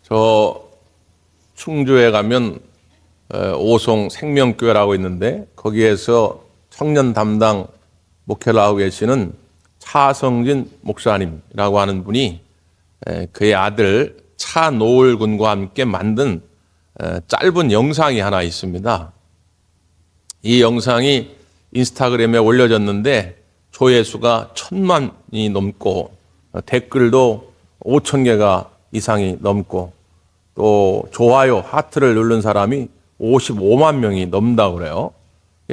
저 충주에 가면 오송 생명교회라고 있는데 거기에서 청년 담당 목회를 하고 계시는 차성진 목사님이라고 하는 분이 그의 아들 차노을 군과 함께 만든 짧은 영상이 하나 있습니다. 이 영상이 인스타그램에 올려졌는데 조회수가 1000만이 넘고 댓글도 5000개가 이상이 넘고 또 좋아요, 하트를 누른 사람이 55만 명이 넘는다고 그래요.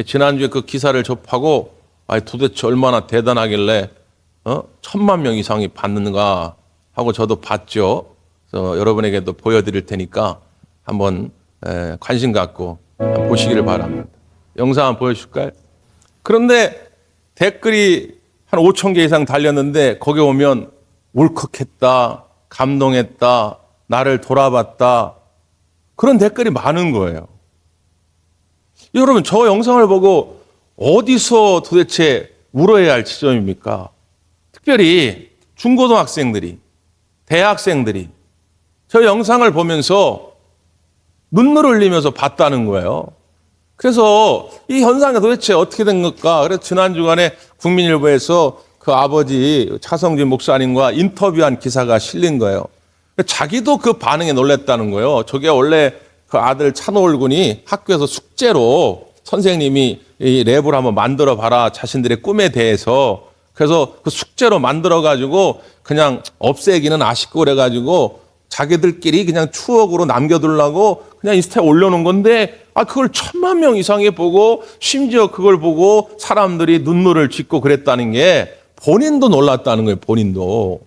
지난주에 그 기사를 접하고 도대체 얼마나 대단하길래 1000만 명 이상이 봤는가 하고 저도 봤죠. 그래서 여러분에게도 보여드릴 테니까 한번 관심 갖고 보시기를 바랍니다. 영상 한번 보여줄까요? 그런데 댓글이 한 5,000개 이상 달렸는데 거기 오면 울컥했다, 감동했다, 나를 돌아봤다, 그런 댓글이 많은 거예요. 여러분, 저 영상을 보고 어디서 도대체 울어야 할 지점입니까? 특별히 중고등학생들이, 대학생들이 저 영상을 보면서 눈물을 흘리면서 봤다는 거예요. 그래서 이 현상이 도대체 어떻게 된 걸까? 그래서 지난 주간에 국민일보에서 그 아버지 차성진 목사님과 인터뷰한 기사가 실린 거예요. 자기도 그 반응에 놀랐다는 거예요. 저게 원래 그 아들 차노을 군이 학교에서 숙제로 선생님이 이 랩을 한번 만들어 봐라, 자신들의 꿈에 대해서. 그래서 그 숙제로 만들어 가지고 그냥 없애기는 아쉽고 그래가지고 자기들끼리 그냥 추억으로 남겨두려고 그냥 인스타에 올려놓은 건데, 그걸 1000만 명 이상이 보고 심지어 그걸 보고 사람들이 눈물을 짓고 그랬다는 게 본인도 놀랐다는 거예요, 본인도.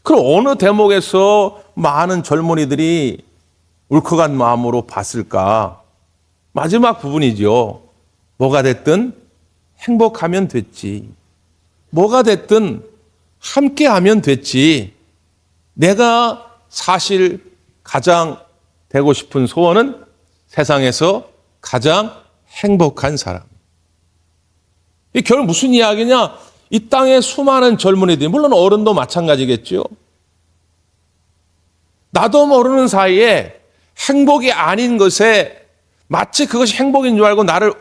그럼 어느 대목에서 많은 젊은이들이 울컥한 마음으로 봤을까? 마지막 부분이죠. 뭐가 됐든 행복하면 됐지. 뭐가 됐든 함께하면 됐지. 내가 사실 가장 되고 싶은 소원은 세상에서 가장 행복한 사람. 이 결국 무슨 이야기냐? 이 땅의 수많은 젊은이들이, 물론 어른도 마찬가지겠죠. 나도 모르는 사이에 행복이 아닌 것에 마치 그것이 행복인 줄 알고 나를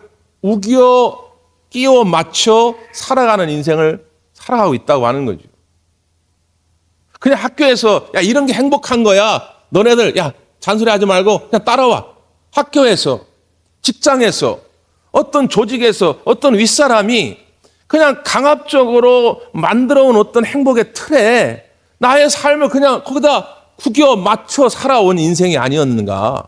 우겨 끼워 맞춰 살아가는 인생을 살아가고 있다고 하는 거죠. 그냥 학교에서 야, 이런 게 행복한 거야. 너네들 야, 잔소리 하지 말고 그냥 따라와. 학교에서, 직장에서, 어떤 조직에서 어떤 윗사람이 그냥 강압적으로 만들어온 어떤 행복의 틀에 나의 삶을 그냥 거기다 구겨 맞춰 살아온 인생이 아니었는가.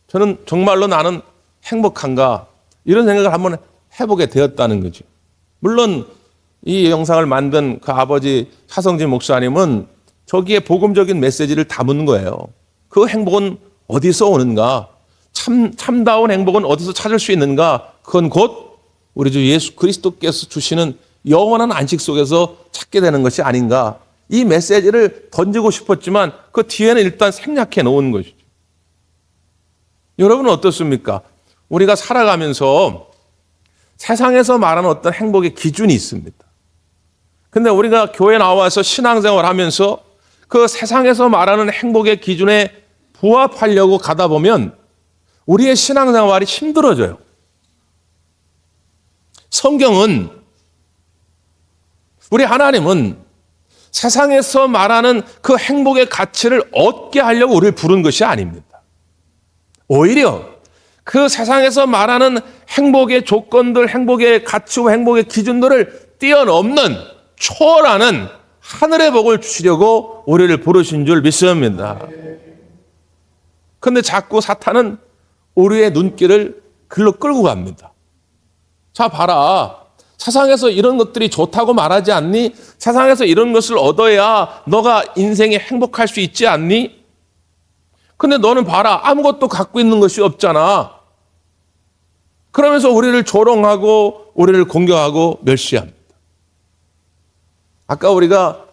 저는 정말로 나는 행복한가, 이런 생각을 한번 해보게 되었다는 거죠. 물론 이 영상을 만든 그 아버지 차성진 목사님은 저기에 복음적인 메시지를 담은 거예요. 그 행복은 어디서 오는가? 참다운 행복은 어디서 찾을 수 있는가? 그건 곧 우리 주 예수 그리스도께서 주시는 영원한 안식 속에서 찾게 되는 것이 아닌가. 이 메시지를 던지고 싶었지만 그 뒤에는 일단 생략해 놓은 것이죠. 여러분은 어떻습니까? 우리가 살아가면서 세상에서 말하는 어떤 행복의 기준이 있습니다. 근데 우리가 교회 나와서 신앙생활 하면서 그 세상에서 말하는 행복의 기준에 부합하려고 가다 보면 우리의 신앙생활이 힘들어져요. 성경은, 우리 하나님은 세상에서 말하는 그 행복의 가치를 얻게 하려고 우리를 부른 것이 아닙니다. 오히려 그 세상에서 말하는 행복의 조건들, 행복의 가치와 행복의 기준들을 뛰어넘는, 초월하는 하늘의 복을 주시려고 우리를 부르신 줄 믿습니다. 그런데 자꾸 사탄은 우리의 눈길을 글로 끌고 갑니다. 자, 봐라. 세상에서 이런 것들이 좋다고 말하지 않니? 세상에서 이런 것을 얻어야 너가 인생에 행복할 수 있지 않니? 근데 너는 봐라. 아무것도 갖고 있는 것이 없잖아. 그러면서 우리를 조롱하고 우리를 공격하고 멸시합니다. 아까 우리가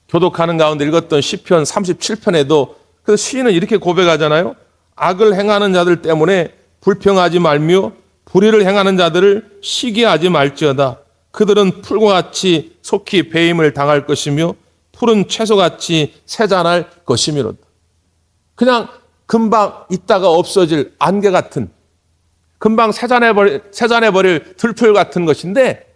교독하는 가운데 읽었던 시편 37편에도 그 시인은 이렇게 고백하잖아요. 악을 행하는 자들 때문에 불평하지 말며 불의를 행하는 자들을 시기하지 말지어다. 그들은 풀과 같이 속히 배임을 당할 것이며 푸른 채소같이 새자날 것이미로다. 그냥 금방 있다가 없어질 안개 같은, 금방 새자내버릴 들풀 같은 것인데,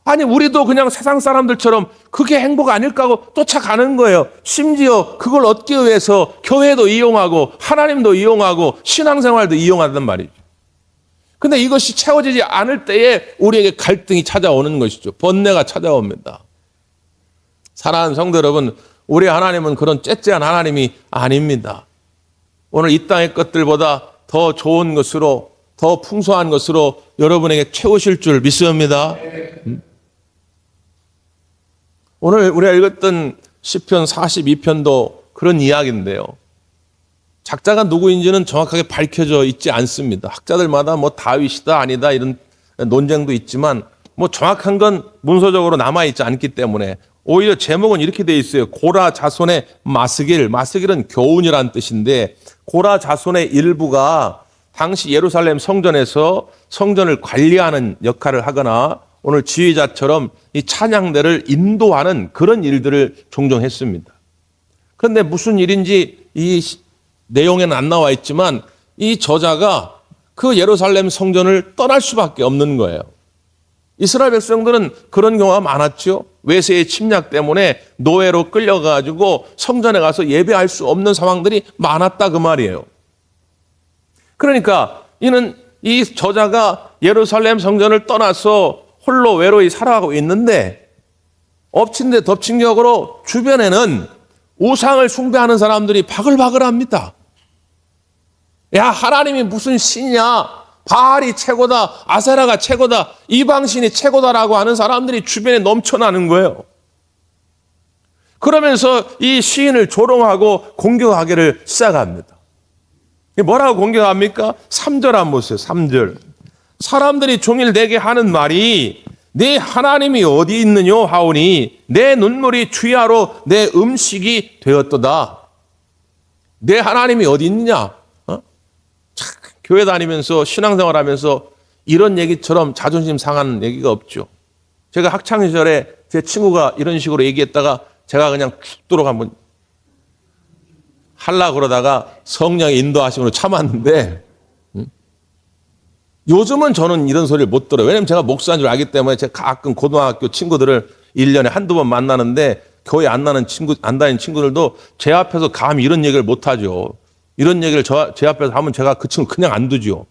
아니 우리도 그냥 세상 사람들처럼 그게 행복 아닐까 하고 쫓아가는 거예요. 심지어 그걸 얻기 위해서 교회도 이용하고 하나님도 이용하고 신앙생활도 이용한단 말이죠. 근데 이것이 채워지지 않을 때에 우리에게 갈등이 찾아오는 것이죠. 번뇌가 찾아옵니다. 사랑하는 성도 여러분, 우리 하나님은 그런 째째한 하나님이 아닙니다. 오늘 이 땅의 것들보다 더 좋은 것으로, 더 풍성한 것으로 여러분에게 채우실 줄 믿습니다. 오늘 우리가 읽었던 시편 42편도 그런 이야기인데요. 작자가 누구인지는 정확하게 밝혀져 있지 않습니다. 학자들마다 뭐 다윗이다 아니다 이런 논쟁도 있지만 뭐 정확한 건 문서적으로 남아있지 않기 때문에 오히려 제목은 이렇게 돼 있어요. 고라 자손의 마스길. 마스길은 교훈이란 뜻인데 고라 자손의 일부가 당시 예루살렘 성전에서 성전을 관리하는 역할을 하거나 오늘 지휘자처럼 이 찬양대를 인도하는 그런 일들을 종종 했습니다. 그런데 무슨 일인지 이 내용에는 안 나와 있지만 이 저자가 그 예루살렘 성전을 떠날 수밖에 없는 거예요. 이스라엘 백성들은 그런 경우가 많았죠. 외세의 침략 때문에 노예로 끌려가지고 성전에 가서 예배할 수 없는 상황들이 많았다 그 말이에요. 그러니까 이 저자가 예루살렘 성전을 떠나서 홀로 외로이 살아가고 있는데 엎친 데 덮친 격으로 주변에는 우상을 숭배하는 사람들이 바글바글합니다. 야, 하나님이 무슨 신이야? 바알이 최고다, 아세라가 최고다, 이방신이 최고다라고 하는 사람들이 주변에 넘쳐나는 거예요. 그러면서 이 시인을 조롱하고 공격하기를 시작합니다. 뭐라고 공격합니까? 3절 한번 보세요. 3절. 사람들이 종일 내게 하는 말이 내 하나님이 어디 있느뇨 하오니 내 눈물이 주야로 내 음식이 되었도다. 내 하나님이 어디 있느냐? 교회 다니면서 신앙생활하면서 이런 얘기처럼 자존심 상하는 얘기가 없죠. 제가 학창시절에 제 친구가 이런 식으로 얘기했다가 제가 그냥 죽도록 한번 하려고 그러다가 성령의 인도하심으로 참았는데 요즘은 저는 이런 소리를 못 들어요. 왜냐하면 제가 목사인 줄 알기 때문에 제가 가끔 고등학교 친구들을 1년에 한두 번 만나는데 교회 안 다니는 친구들도 제 앞에서 감히 이런 얘기를 못 하죠. 이런 얘기를 제 앞에서 하면 제가 그 친구 그냥 안 두죠.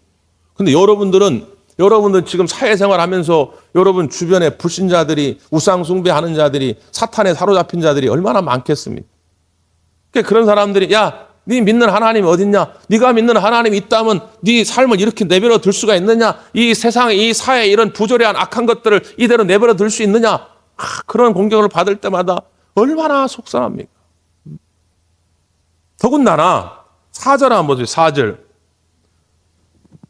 근데 여러분들 지금 사회생활 하면서 여러분 주변에 불신자들이, 우상숭배하는 자들이, 사탄에 사로잡힌 자들이 얼마나 많겠습니까? 그런 사람들이 야, 네 믿는 하나님이 어딨냐? 네가 믿는 하나님이 있다면 네 삶을 이렇게 내버려 둘 수가 있느냐? 이 세상에, 이 사회에 이런 부조리한 악한 것들을 이대로 내버려 둘 수 있느냐? 그런 공격을 받을 때마다 얼마나 속상합니까? 더군다나 4절 한번 보세요. 4절.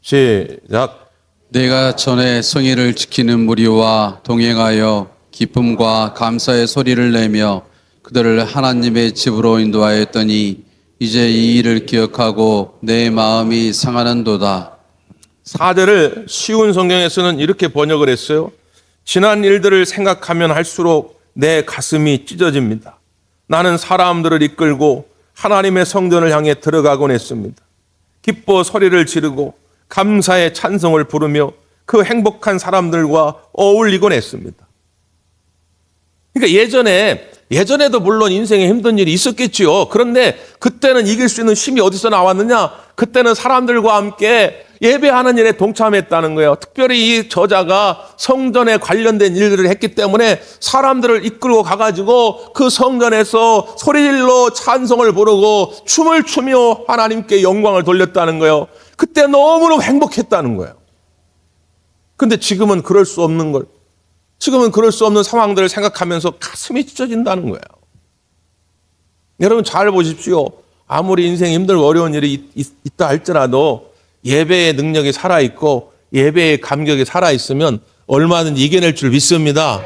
시작. 내가 전에 성의를 지키는 무리와 동행하여 기쁨과 감사의 소리를 내며 그들을 하나님의 집으로 인도하였더니 이제 이 일을 기억하고 내 마음이 상하는도다. 4절을 쉬운 성경에서는 이렇게 번역을 했어요. 지난 일들을 생각하면 할수록 내 가슴이 찢어집니다. 나는 사람들을 이끌고 하나님의 성전을 향해 들어가곤 했습니다. 기뻐 소리를 지르고 감사의 찬송을 부르며 그 행복한 사람들과 어울리곤 했습니다. 그러니까 예전에도 물론 인생에 힘든 일이 있었겠지요. 그런데 그때는 이길 수 있는 힘이 어디서 나왔느냐? 그때는 사람들과 함께 예배하는 일에 동참했다는 거예요. 특별히 이 저자가 성전에 관련된 일들을 했기 때문에 사람들을 이끌고 가가지고 그 성전에서 소리질러 찬송을 부르고 춤을 추며 하나님께 영광을 돌렸다는 거예요. 그때 너무너무 행복했다는 거예요. 근데 지금은 그럴 수 없는 걸, 지금은 그럴 수 없는 상황들을 생각하면서 가슴이 찢어진다는 거예요. 여러분 잘 보십시오. 아무리 인생에 힘들고 어려운 일이 있다 할지라도 예배의 능력이 살아있고 예배의 감격이 살아있으면 얼마든지 이겨낼 줄 믿습니다.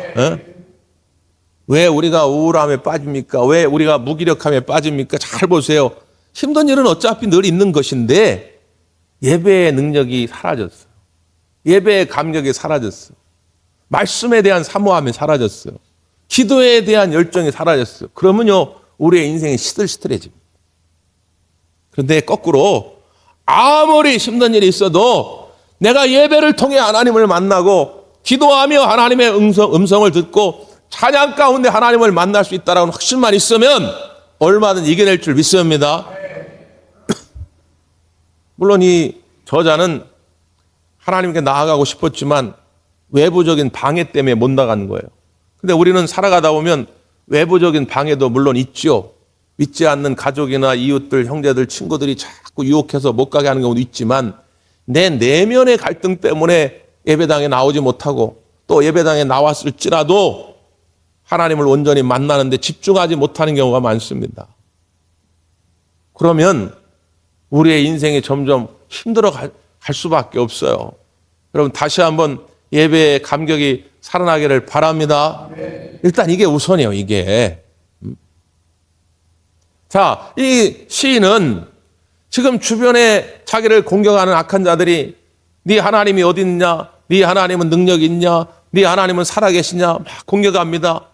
왜 우리가 우울함에 빠집니까? 왜 우리가 무기력함에 빠집니까? 잘 보세요. 힘든 일은 어차피 늘 있는 것인데 예배의 능력이 사라졌어요. 예배의 감격이 사라졌어요. 말씀에 대한 사모함이 사라졌어요. 기도에 대한 열정이 사라졌어요. 그러면요, 우리의 인생이 시들시들해집니다. 그런데 거꾸로 아무리 힘든 일이 있어도 내가 예배를 통해 하나님을 만나고 기도하며 하나님의 음성을 듣고 찬양 가운데 하나님을 만날 수 있다는 확신만 있으면 얼마든 이겨낼 줄 믿습니다. 물론 이 저자는 하나님께 나아가고 싶었지만 외부적인 방해 때문에 못 나가는 거예요. 근데 우리는 살아가다 보면 외부적인 방해도 물론 있죠. 믿지 않는 가족이나 이웃들, 형제들, 친구들이 자꾸 유혹해서 못 가게 하는 경우도 있지만 내 내면의 갈등 때문에 예배당에 나오지 못하고 또 예배당에 나왔을지라도 하나님을 온전히 만나는데 집중하지 못하는 경우가 많습니다. 그러면 우리의 인생이 점점 힘들어 갈 수밖에 없어요. 여러분 다시 한번 예배의 감격이 살아나기를 바랍니다. 일단 이게 우선이에요, 이게. 자, 이 시인은 지금 주변에 자기를 공격하는 악한 자들이 네 하나님이 어디 있냐? 네 하나님은 능력이 있냐? 네 하나님은 살아계시냐? 막 공격합니다.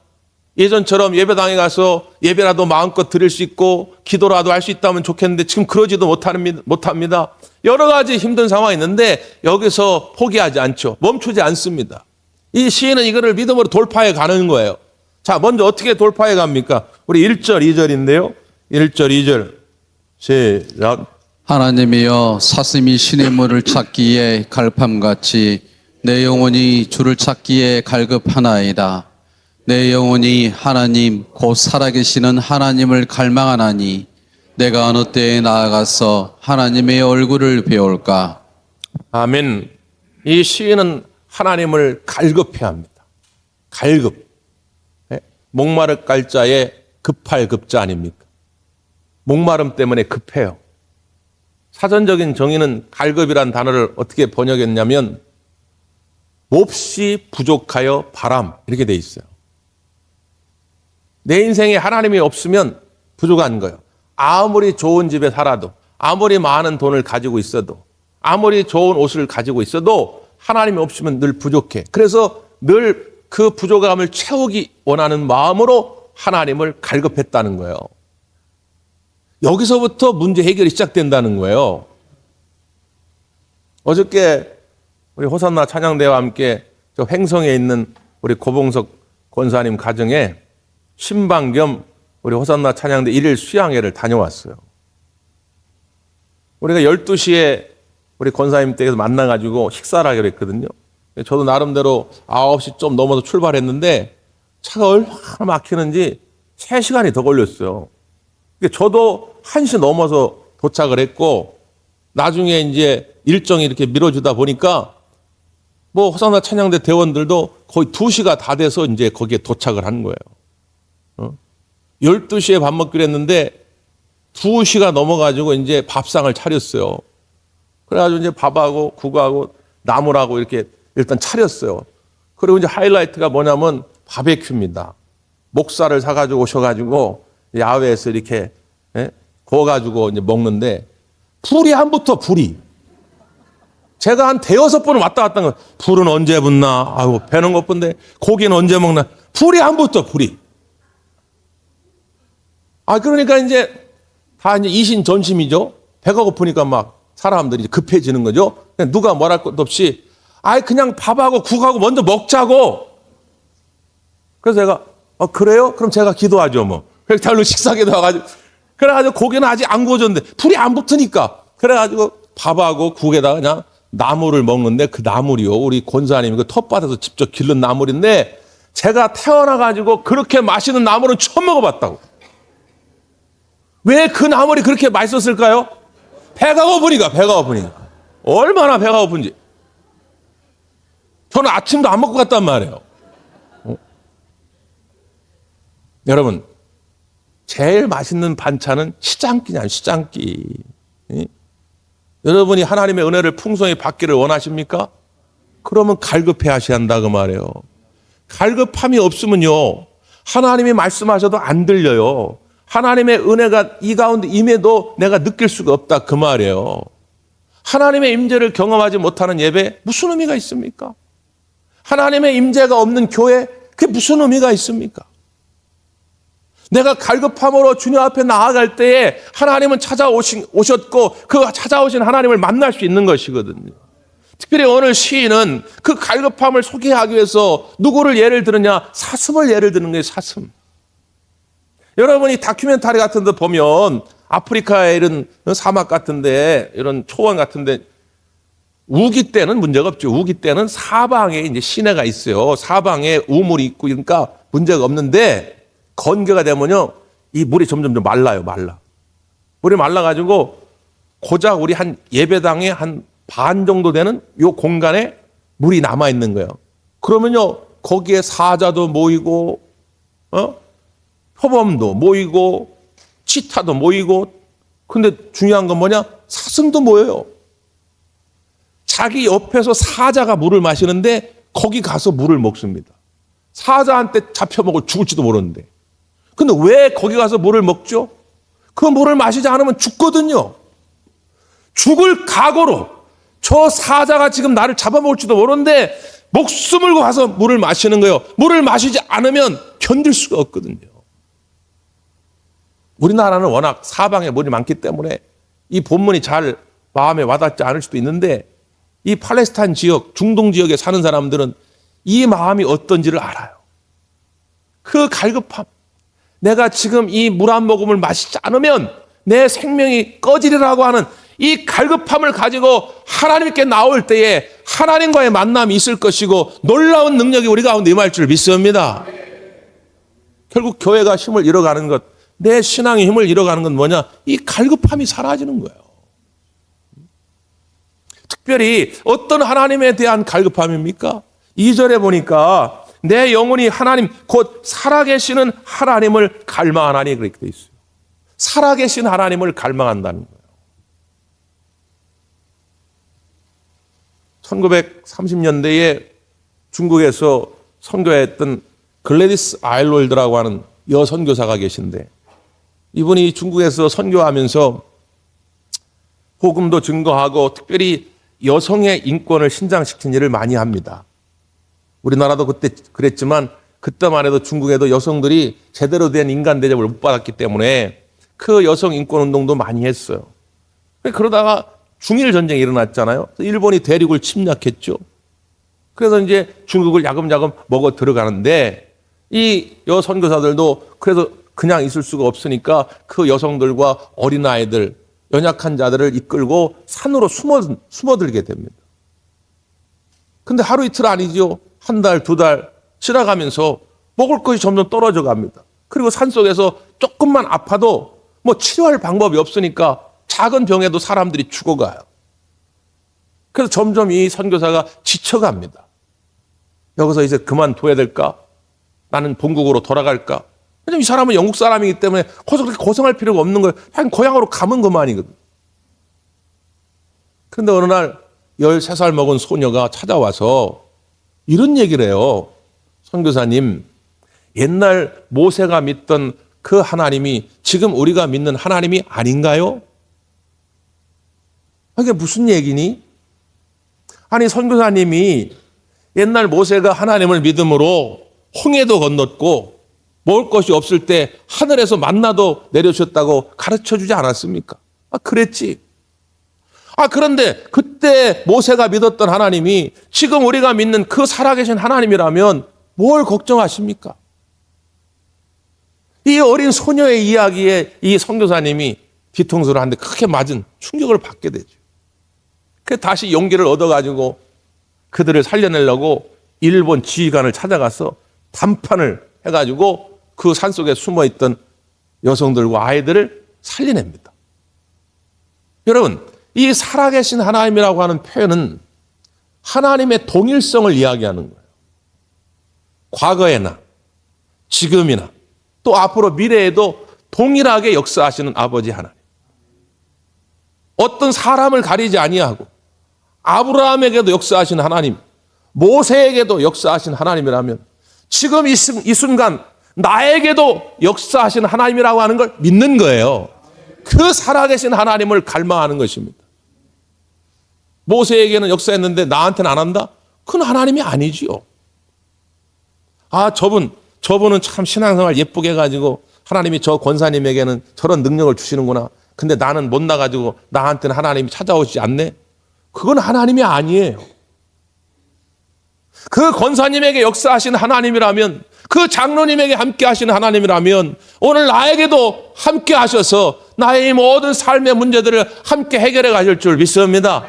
예전처럼 예배당에 가서 예배라도 마음껏 드릴 수 있고 기도라도 할 수 있다면 좋겠는데 지금 그러지도 못합니다. 여러 가지 힘든 상황이 있는데 여기서 포기하지 않죠. 멈추지 않습니다. 이 시인은 이거를 믿음으로 돌파해 가는 거예요. 자, 먼저 어떻게 돌파해 갑니까? 우리 1절, 2절인데요. 1절, 2절. 시작. 하나님이여 사슴이 시냇 물을 찾기에 갈팜같이 내 영혼이 주를 찾기에 갈급하나이다. 내 영혼이 하나님 곧 살아계시는 하나님을 갈망하나니 내가 어느 때에 나아가서 하나님의 얼굴을 배울까? 아멘. 이 시인은 하나님을 갈급해야 합니다. 갈급. 목마를 갈자에 급할 급자 아닙니까? 목마름 때문에 급해요. 사전적인 정의는 갈급이란 단어를 어떻게 번역했냐면 몹시 부족하여 바람 이렇게 돼 있어요. 내 인생에 하나님이 없으면 부족한 거예요. 아무리 좋은 집에 살아도 아무리 많은 돈을 가지고 있어도 아무리 좋은 옷을 가지고 있어도 하나님이 없으면 늘 부족해. 그래서 늘 그 부족함을 채우기 원하는 마음으로 하나님을 갈급했다는 거예요. 여기서부터 문제 해결이 시작된다는 거예요. 어저께 우리 호산나 찬양대와 함께 저 횡성에 있는 우리 고봉석 권사님 가정에 신방 겸 우리 호산나 찬양대 1일 수양회를 다녀왔어요. 우리가 12시에 우리 권사님 댁에서 만나가지고 식사를 하기로 했거든요. 저도 나름대로 9시 좀 넘어서 출발했는데 차가 얼마나 막히는지 3시간이 더 걸렸어요. 저도 1시 넘어서 도착을 했고 나중에 이제 일정이 이렇게 미뤄지다 보니까 뭐 호산나 찬양대 대원들도 거의 2시가 다 돼서 이제 거기에 도착을 한 거예요. 12시에 밥 먹기로 했는데 2시가 넘어가지고 이제 밥상을 차렸어요. 그래가지고 이제 밥하고 국하고 나물하고 이렇게 일단 차렸어요. 그리고 이제 하이라이트가 뭐냐면 바베큐입니다. 목살을 사가지고 오셔가지고 야외에서 이렇게 구워가지고 이제 먹는데 불이 안 붙어, 불이. 제가 한 5번을 왔다 갔다 한 거예요. 불은 언제 붙나? 아이고, 배는 고픈데 고기는 언제 먹나? 불이 안 붙어, 불이. 그러니까 이제 다 이제 이신전심이죠. 배가 고프니까 막 사람들이 급해지는 거죠. 누가 말할 것도 없이 그냥 밥하고 국하고 먼저 먹자고. 그래서 제가 그래요? 그럼 제가 기도하죠 뭐. 그래서 달로 식사기도 와가지고 그래가지고 고기는 아직 안 구워졌는데 불이 안 붙으니까 그래가지고 밥하고 국에다가 그냥 나물을 먹는데 그 나물이요, 우리 권사님이 그 텃밭에서 직접 기른 나물인데 제가 태어나가지고 그렇게 맛있는 나물은 처음 먹어봤다고. 왜 그 나물이 그렇게 맛있었을까요? 배가 고프니까. 얼마나 배가 고픈지. 저는 아침도 안 먹고 갔단 말이에요. 여러분, 제일 맛있는 반찬은 시장기냐, 시장기. 여러분이 하나님의 은혜를 풍성히 받기를 원하십니까? 그러면 갈급해 하셔야 한다 그 말이에요. 갈급함이 없으면요, 하나님이 말씀하셔도 안 들려요. 하나님의 은혜가 이 가운데 임해도 내가 느낄 수가 없다 그 말이에요. 하나님의 임재를 경험하지 못하는 예배 무슨 의미가 있습니까? 하나님의 임재가 없는 교회 그게 무슨 의미가 있습니까? 내가 갈급함으로 주님 앞에 나아갈 때에 하나님은 오셨고 그 찾아오신 하나님을 만날 수 있는 것이거든요. 특별히 오늘 시인은 그 갈급함을 소개하기 위해서 누구를 예를 들느냐? 사슴을 예를 드는 거예요. 사슴. 여러분이 다큐멘터리 같은 데 보면 아프리카의 이런 사막 같은데 이런 초원 같은데 우기 때는 문제가 없죠. 우기 때는 사방에 이제 시내가 있어요. 사방에 우물이 있고 그러니까 문제가 없는데 건기가 되면요. 이 물이 점점 말라요. 물이 말라가지고 고작 우리 한 예배당에 한 반 정도 되는 요 공간에 물이 남아있는 거예요. 그러면요. 거기에 사자도 모이고 표범도 모이고 치타도 모이고 근데 중요한 건 뭐냐? 사슴도 모여요. 자기 옆에서 사자가 물을 마시는데 거기 가서 물을 먹습니다. 사자한테 잡혀먹을 죽을지도 모르는데. 근데 왜 거기 가서 물을 먹죠? 그 물을 마시지 않으면 죽거든요. 죽을 각오로 저 사자가 지금 나를 잡아먹을지도 모르는데 목숨을 걸고 가서 물을 마시는 거예요. 물을 마시지 않으면 견딜 수가 없거든요. 우리나라는 워낙 사방에 물이 많기 때문에 이 본문이 잘 마음에 와닿지 않을 수도 있는데 이 팔레스타인 지역, 중동 지역에 사는 사람들은 이 마음이 어떤지를 알아요. 그 갈급함. 내가 지금 이 물 한 모금을 마시지 않으면 내 생명이 꺼지리라고 하는 이 갈급함을 가지고 하나님께 나올 때에 하나님과의 만남이 있을 것이고 놀라운 능력이 우리 가운데 임할 줄 믿습니다. 결국 교회가 힘을 잃어가는 것, 내 신앙의 힘을 잃어가는 건 뭐냐? 이 갈급함이 사라지는 거예요. 특별히 어떤 하나님에 대한 갈급함입니까? 2절에 보니까 내 영혼이 하나님 곧 살아계시는 하나님을 갈망하나니 그렇게 돼 있어요. 살아계신 하나님을 갈망한다는 거예요. 1930년대에 중국에서 선교했던 글래디스 아일월드라고 하는 여선교사가 계신데 이분이 중국에서 선교하면서 복음도 증거하고 특별히 여성의 인권을 신장시킨 일을 많이 합니다. 우리나라도 그때 그랬지만 그때만 해도 중국에도 여성들이 제대로 된 인간 대접을 못 받았기 때문에 그 여성 인권 운동도 많이 했어요. 그러다가 중일 전쟁이 일어났잖아요. 일본이 대륙을 침략했죠. 그래서 이제 중국을 야금야금 먹어 들어가는데 이 여선교사들도 그래서 그냥 있을 수가 없으니까 그 여성들과 어린아이들, 연약한 자들을 이끌고 산으로 숨어들게 됩니다. 근데 하루 이틀 아니죠. 한 달, 두 달 지나가면서 먹을 것이 점점 떨어져 갑니다. 그리고 산속에서 조금만 아파도 뭐 치료할 방법이 없으니까 작은 병에도 사람들이 죽어가요. 그래서 점점 이 선교사가 지쳐갑니다. 여기서 이제 그만둬야 될까? 나는 본국으로 돌아갈까? 왜냐면 이 사람은 영국 사람이기 때문에 거기서 그렇게 고생할 필요가 없는 거예요. 그냥 고향으로 가면 그만이거든. 그런데 어느 날 13살 먹은 소녀가 찾아와서 이런 얘기를 해요. 선교사님, 옛날 모세가 믿던 그 하나님이 지금 우리가 믿는 하나님이 아닌가요? 이게 무슨 얘기니? 아니 선교사님이 옛날 모세가 하나님을 믿음으로 홍해도 건넜고 먹을 것이 없을 때 하늘에서 만나도 내려주셨다고 가르쳐주지 않았습니까? 그랬지. 그런데 그때 모세가 믿었던 하나님이 지금 우리가 믿는 그 살아계신 하나님이라면 뭘 걱정하십니까? 이 어린 소녀의 이야기에 이 선교사님이 뒤통수를 한 대 크게 맞은 충격을 받게 되죠. 그래서 다시 용기를 얻어가지고 그들을 살려내려고 일본 지휘관을 찾아가서 담판을 해가지고 그 산속에 숨어있던 여성들과 아이들을 살려냅니다. 여러분, 이 살아계신 하나님이라고 하는 표현은 하나님의 동일성을 이야기하는 거예요. 과거에나 지금이나 또 앞으로 미래에도 동일하게 역사하시는 아버지 하나님. 어떤 사람을 가리지 아니하고 아브라함에게도 역사하신 하나님, 모세에게도 역사하신 하나님이라면 지금 이 순간 나에게도 역사하신 하나님이라고 하는 걸 믿는 거예요. 그 살아계신 하나님을 갈망하는 것입니다. 모세에게는 역사했는데 나한테는 안 한다? 그건 하나님이 아니지요. 저분은 참 신앙생활 예쁘게 해가지고 하나님이 저 권사님에게는 저런 능력을 주시는구나. 근데 나는 못 나가지고 나한테는 하나님이 찾아오지 않네. 그건 하나님이 아니에요. 그 권사님에게 역사하신 하나님이라면, 그 장로님에게 함께 하시는 하나님이라면 오늘 나에게도 함께 하셔서 나의 모든 삶의 문제들을 함께 해결해 가실 줄 믿습니다.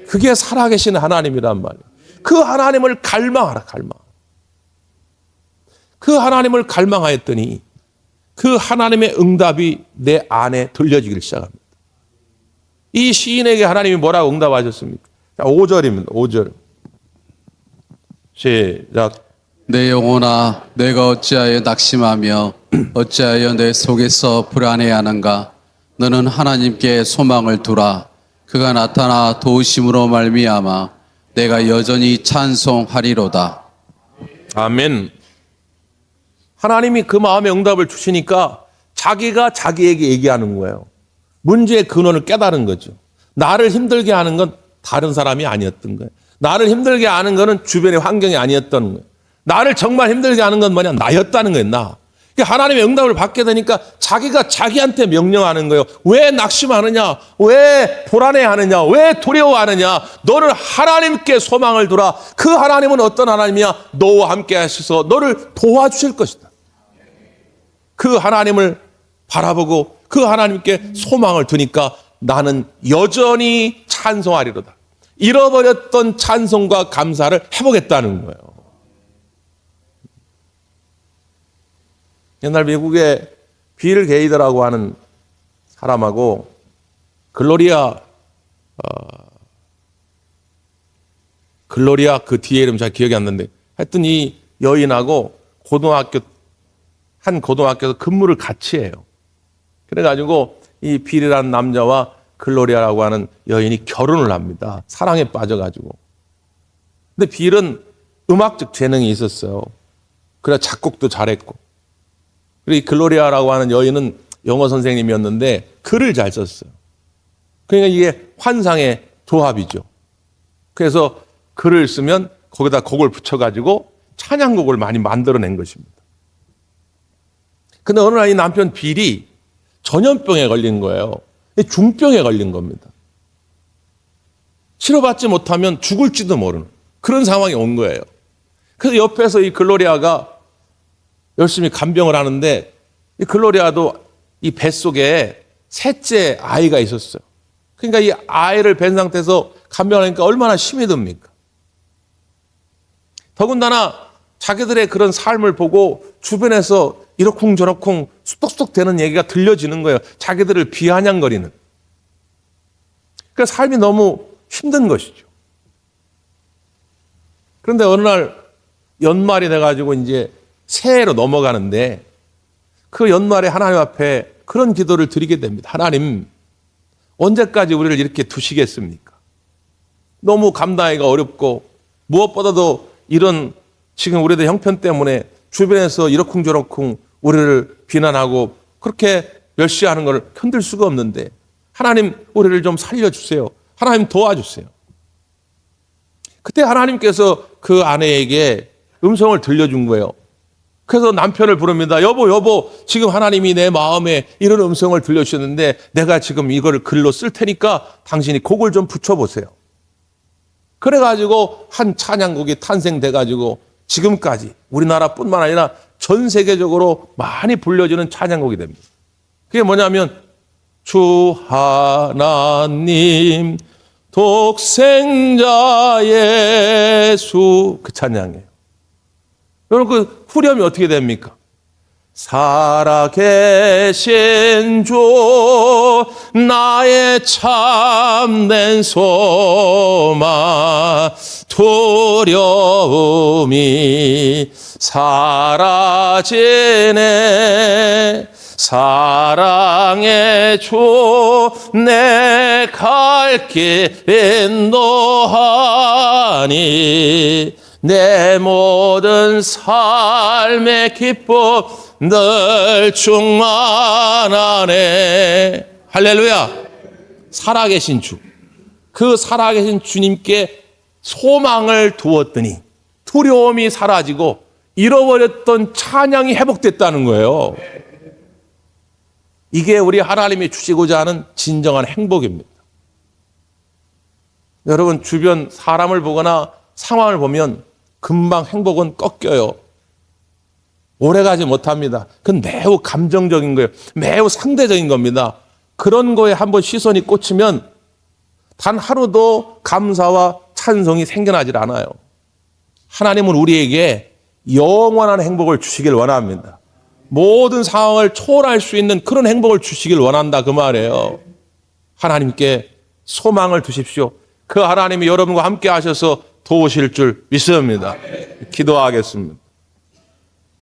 그게 살아계신 하나님이란 말이에요. 그 하나님을 갈망하라, 갈망. 그 하나님을 갈망하였더니 그 하나님의 응답이 내 안에 들려지기 시작합니다. 이 시인에게 하나님이 뭐라고 응답하셨습니까? 자, 5절입니다. 5절. 시작. 내 영혼아, 내가 어찌하여 낙심하며 어찌하여 내 속에서 불안해하는가? 너는 하나님께 소망을 두라. 그가 나타나 도우심으로 말미암아 내가 여전히 찬송하리로다. 아멘. 하나님이 그 마음의 응답을 주시니까 자기가 자기에게 얘기하는 거예요. 문제의 근원을 깨달은 거죠. 나를 힘들게 하는 건 다른 사람이 아니었던 거예요. 나를 힘들게 하는 거는 주변의 환경이 아니었던 거예요. 나를 정말 힘들게 하는 건 뭐냐? 나였다는 거예요, 나. 하나님의 응답을 받게 되니까 자기가 자기한테 명령하는 거예요. 왜 낙심하느냐? 왜 불안해하느냐? 왜 두려워하느냐? 너는 하나님께 소망을 두라. 그 하나님은 어떤 하나님이야? 너와 함께 하셔서 너를 도와주실 것이다. 그 하나님을 바라보고 그 하나님께 소망을 두니까 나는 여전히 찬송하리로다. 잃어버렸던 찬송과 감사를 해보겠다는 거예요. 옛날 미국에 빌 게이더라고 하는 사람하고 글로리아 그 뒤에 이름 잘 기억이 안 나는데 하여튼 이 여인하고 한 고등학교에서 근무를 같이 해요. 그래가지고 이 빌이라는 남자와 글로리아라고 하는 여인이 결혼을 합니다. 사랑에 빠져가지고. 근데 빌은 음악적 재능이 있었어요. 그래 작곡도 잘했고. 그리고 이 글로리아라고 하는 여인은 영어 선생님이었는데 글을 잘 썼어요. 그러니까 이게 환상의 조합이죠. 그래서 글을 쓰면 거기다 곡을 붙여가지고 찬양곡을 많이 만들어낸 것입니다. 근데 어느 날 이 남편 빌이 전염병에 걸린 거예요. 중병에 걸린 겁니다. 치료받지 못하면 죽을지도 모르는 그런 상황이 온 거예요. 그래서 옆에서 이 글로리아가 열심히 간병을 하는데 이 글로리아도 이 뱃속에 셋째 아이가 있었어요. 그러니까 이 아이를 뵌 상태에서 간병하니까 얼마나 힘이 듭니까? 더군다나 자기들의 그런 삶을 보고 주변에서 이러쿵저러쿵 수덕수덕 되는 얘기가 들려지는 거예요. 자기들을 비아냥거리는. 그러니까 삶이 너무 힘든 것이죠. 그런데 어느 날 연말이 돼가지고 이제 새해로 넘어가는데 그 연말에 하나님 앞에 그런 기도를 드리게 됩니다. 하나님, 언제까지 우리를 이렇게 두시겠습니까? 너무 감당하기가 어렵고 무엇보다도 이런 지금 우리들 형편 때문에 주변에서 이러쿵저러쿵 우리를 비난하고 그렇게 멸시하는 걸 견딜 수가 없는데 하나님 우리를 좀 살려주세요. 하나님 도와주세요. 그때 하나님께서 그 아내에게 음성을 들려준 거예요. 그래서 남편을 부릅니다. 여보, 지금 하나님이 내 마음에 이런 음성을 들려주셨는데 내가 지금 이거를 글로 쓸 테니까 당신이 곡을 좀 붙여보세요. 그래가지고 한 찬양곡이 탄생돼가지고 지금까지 우리나라뿐만 아니라 전 세계적으로 많이 불려지는 찬양곡이 됩니다. 그게 뭐냐면 주 하나님 독생자 예수, 그 찬양이에요. 여러분 그 후렴이 어떻게 됩니까? 살아계신 주 나의 참된 소망 두려움이 사라지네 사랑의 주 내 갈 길 인도하니 내 모든 삶의 기쁨 늘 충만하네. 할렐루야. 살아계신 주, 그 살아계신 주님께 소망을 두었더니 두려움이 사라지고 잃어버렸던 찬양이 회복됐다는 거예요. 이게 우리 하나님이 주시고자 하는 진정한 행복입니다. 여러분, 주변 사람을 보거나 상황을 보면 금방 행복은 꺾여요. 오래가지 못합니다. 그건 매우 감정적인 거예요. 매우 상대적인 겁니다. 그런 거에 한번 시선이 꽂히면 단 하루도 감사와 찬송이 생겨나질 않아요. 하나님은 우리에게 영원한 행복을 주시길 원합니다. 모든 상황을 초월할 수 있는 그런 행복을 주시길 원한다, 그 말이에요. 하나님께 소망을 두십시오. 그 하나님이 여러분과 함께 하셔서 도우실 줄 믿습니다. 기도하겠습니다.